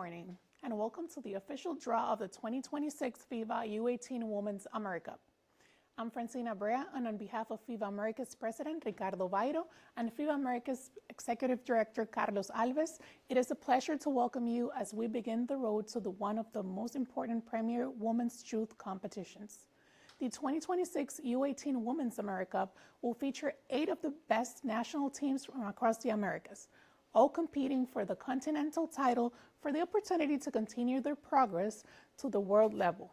morning, and welcome to the official draw of the 2026 FIBA U18 Women's AmeriCup. I'm Francina Brea, and on behalf of FIBA America's President Ricardo Vairo and FIBA America's Executive Director Carlos Alves, it is a pleasure to welcome you as we begin the road to one of the most important premier women's youth competitions. The 2026 U18 Women's AmeriCup will feature 8 of the best national teams from across the Americas, all competing for the continental title for the opportunity to continue their progress to the world level.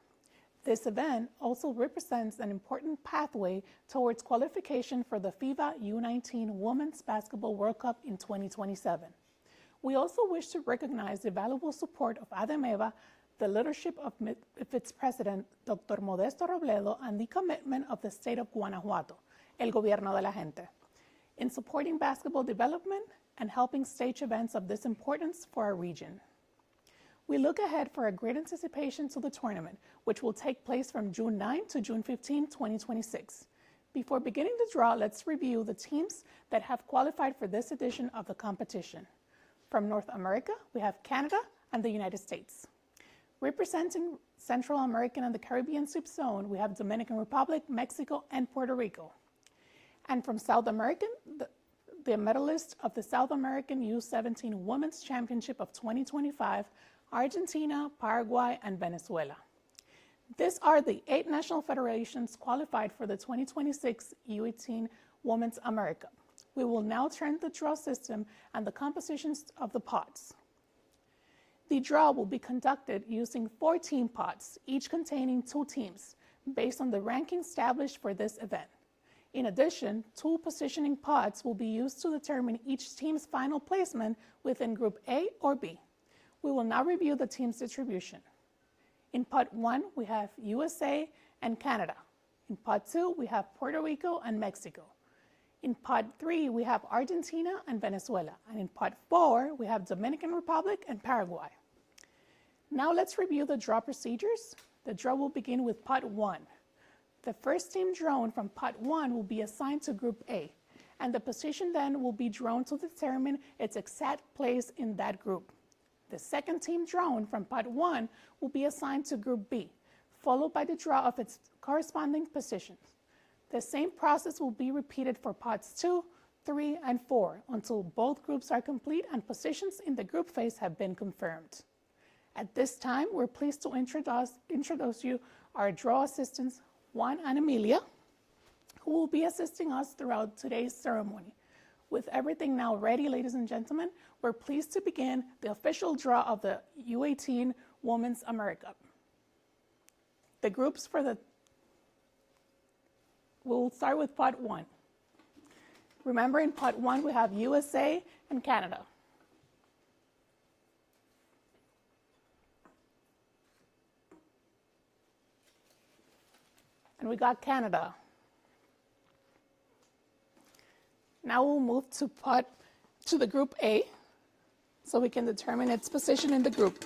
This event also represents an important pathway towards qualification for the FIBA U19 Women's Basketball World Cup in 2027. We also wish to recognize the valuable support of ADEMEVA, the leadership of its president, Dr. Modesto Robledo, and the commitment of the state of Guanajuato, el gobierno de la gente, in supporting basketball development and helping stage events of this importance for our region. We look ahead for a great anticipation to the tournament, which will take place from June 9 to June 15, 2026. Before beginning the draw, let's review the teams that have qualified for this edition of the competition. From North America, we have Canada and the United States. Representing Central American and the Caribbean subzone, we have Dominican Republic, Mexico, and Puerto Rico. And from South America, the medalist of the South American U17 Women's Championship of 2025, Argentina, Paraguay, and Venezuela. These are the 8 national federations qualified for the 2026 U18 Women's AmeriCup. We will now turn the draw system and the compositions of the pots. The draw will be conducted using 4 team pots, each containing 2 teams, based on the ranking established for this event. In addition, 2 positioning pots will be used to determine each team's final placement within Group A or B. We will now review the team's distribution. In Pot 1, we have USA and Canada. In Pot 2, we have Puerto Rico and Mexico. In Pot 3, we have Argentina and Venezuela. And in Pot 4, we have Dominican Republic and Paraguay. Now let's review the draw procedures. The draw will begin with Pot 1. The first team drawn from Pot 1 will be assigned to Group A, and the position then will be drawn to determine its exact place in that group. The second team drawn from Pot 1 will be assigned to Group B, followed by the draw of its corresponding positions. The same process will be repeated for Pots 2, 3, and 4 until both groups are complete and positions in the group phase have been confirmed. At this time, we're pleased to introduce you our draw assistants, Juan and Emilia, who will be assisting us throughout today's ceremony. With everything now ready, ladies and gentlemen, we're pleased to begin the official draw of the U18 Women's AmeriCup. The groups we'll start with Pot 1. Remember, in Pot 1, we have USA and Canada. And we got Canada. Now we'll move to the Group A, so we can determine its position in the group.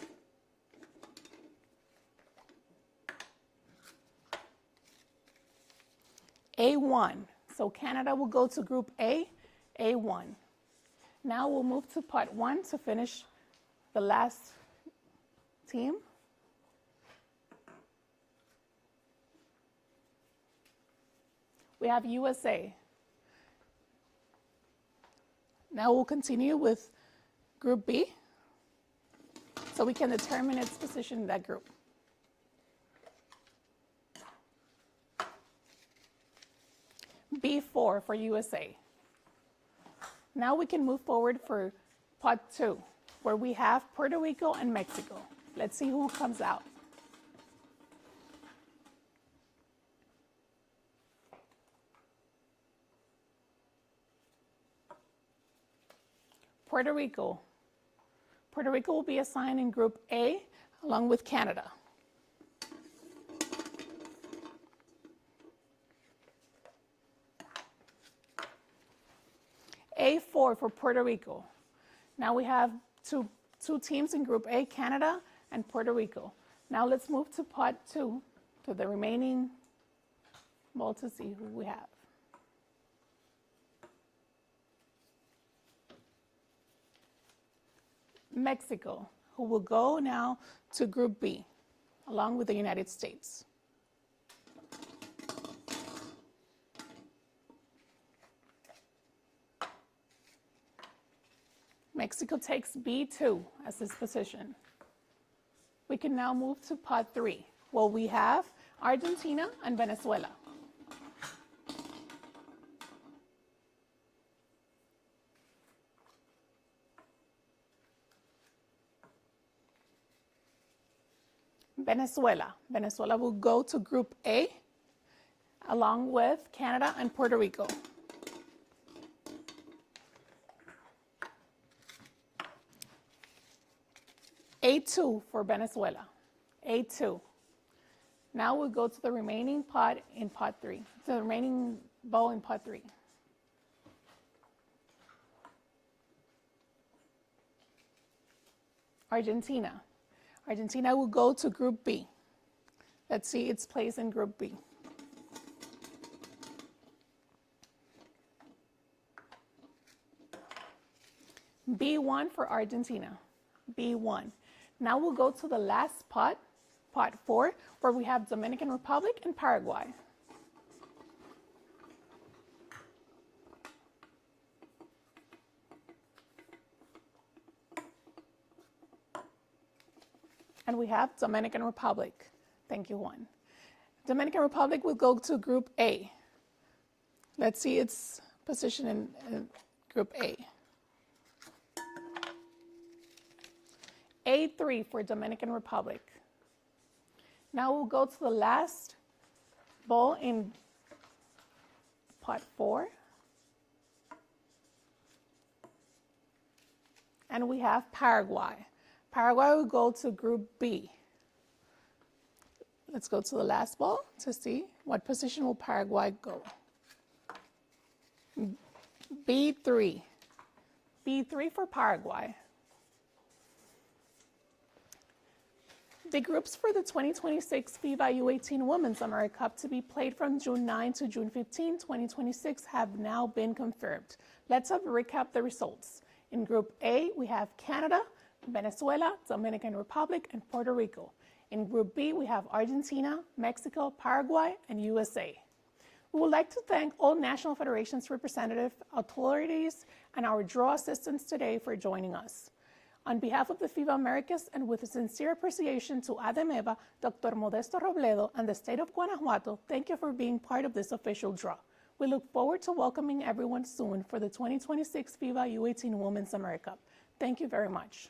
A1, so Canada will go to Group A, A1. Now we'll move to Pot 1 to finish the last team. We have USA. Now we'll continue with Group B, so we can determine its position in that group. B4 for USA. Now we can move forward for Pot 2, where we have Puerto Rico and Mexico. Let's see who comes out. Puerto Rico. Puerto Rico will be assigned in Group A along with Canada. A4 for Puerto Rico. Now we have two teams in Group A, Canada and Puerto Rico. Now let's move to Pot 2, to the remaining, well, to see who we have. Mexico. who will go now to Group B, along with the United States. Mexico takes B2 as its position. We can now move to pot 3. Well, we have Argentina and Venezuela. Venezuela will go to Group A, along with Canada and Puerto Rico. A2 for Venezuela, A2. Now we'll go to the remaining pot in pot 3, the remaining bowl in pot 3. Argentina will go to Group B. Let's see its place in Group B. B1 for Argentina, B1. Now we'll go to the last pot, pot 4, where we have Dominican Republic and Paraguay. And we have Dominican Republic. Thank you, Juan. Dominican Republic will go to Group A. Let's see its position in Group A. A3 for Dominican Republic. Now we'll go to the last bowl in pot 4. And we have Paraguay. Paraguay will go to Group B. Let's go to the last bowl to see what position will Paraguay go. B3. B3 for Paraguay. The groups for the 2026 FIBA U18 Women's AmeriCup to be played from June 9 to June 15, 2026 have now been confirmed. Let's have a recap of the results. In Group A, we have Canada, Venezuela, Dominican Republic, and Puerto Rico. In Group B, we have Argentina, Mexico, Paraguay, and USA. We would like to thank all National Federations representative authorities and our draw assistants today for joining us. On behalf of the FIBA Americas and with a sincere appreciation to ADEMEBA, Dr. Modesto Robledo, and the state of Guanajuato, thank you for being part of this official draw. We look forward to welcoming everyone soon for the 2026 FIBA U18 Women's AmeriCup. Thank you very much.